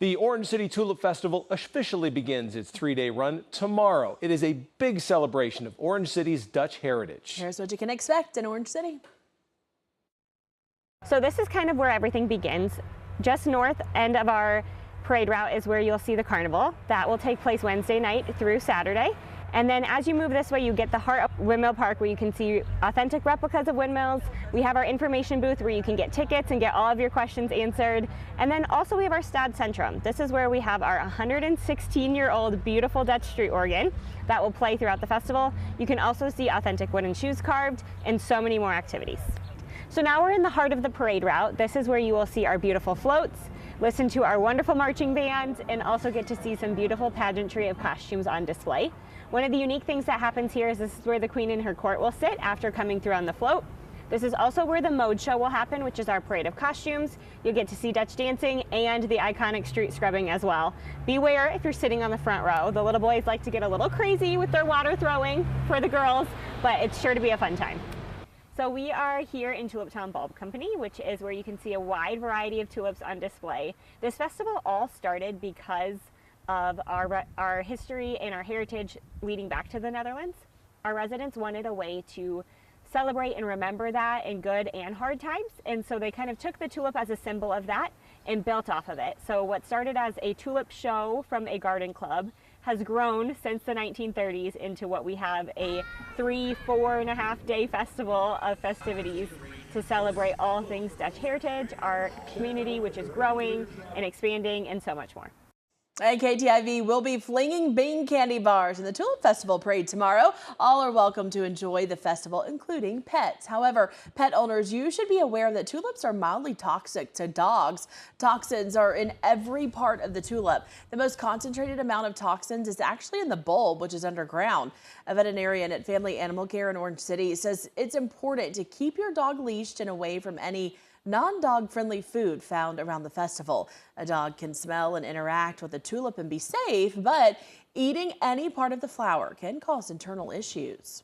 The Orange City Tulip Festival officially begins its 3-day run tomorrow. It is a big celebration of Orange City's Dutch heritage. Here's what you can expect in Orange City. So this is kind of where everything begins. Just north end of our parade route is where you'll see the carnival. That will take place Wednesday night through Saturday. And then as you move this way, you get the heart of Windmill Park, where you can see authentic replicas of windmills. We have our information booth where you can get tickets and get all of your questions answered. And then also we have our Stad Centrum. This is where we have our 116-year-old beautiful Dutch street organ that will play throughout the festival. You can also see authentic wooden shoes carved and so many more activities. So now we're in the heart of the parade route. This is where you will see our beautiful floats, listen to our wonderful marching bands, and also get to see some beautiful pageantry of costumes on display. One of the unique things that happens here is this is where the Queen and her court will sit after coming through on the float. This is also where the mode show will happen, which is our parade of costumes. You'll get to see Dutch dancing and the iconic street scrubbing as well. Beware if you're sitting on the front row. The little boys like to get a little crazy with their water throwing for the girls, but it's sure to be a fun time. So we are here in Tulip Town Bulb Company, which is where you can see a wide variety of tulips on display. This festival all started because of our history and our heritage leading back to the Netherlands. Our residents wanted a way to celebrate and remember that in good and hard times, and so they kind of took the tulip as a symbol of that and built off of it. So what started as a tulip show from a garden club has grown since the 1930s into what we have a 4.5 day festival of festivities to celebrate all things Dutch heritage, our community, which is growing and expanding, and so much more. And KTIV will be flinging bean candy bars in the Tulip Festival parade tomorrow. All are welcome to enjoy the festival, including pets. However, pet owners, you should be aware that tulips are mildly toxic to dogs. Toxins are in every part of the tulip. The most concentrated amount of toxins is actually in the bulb, which is underground. A veterinarian at Family Animal Care in Orange City says it's important to keep your dog leashed and away from any non-dog friendly food found around the festival. A dog can smell and interact with the tulip and be safe, but eating any part of the flower can cause internal issues.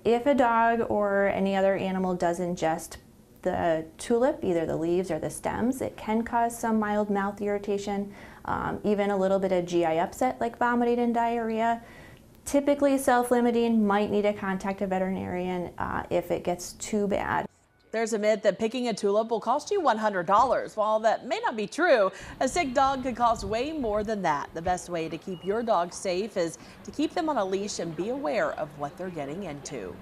If a dog or any other animal does ingest the tulip, either the leaves or the stems, it can cause some mild mouth irritation, even a little bit of GI upset like vomiting and diarrhea. Typically self-limiting, might need to contact a veterinarian if it gets too bad. There's a myth that picking a tulip will cost you $100. While that may not be true, a sick dog could cost way more than that. The best way to keep your dog safe is to keep them on a leash and be aware of what they're getting into.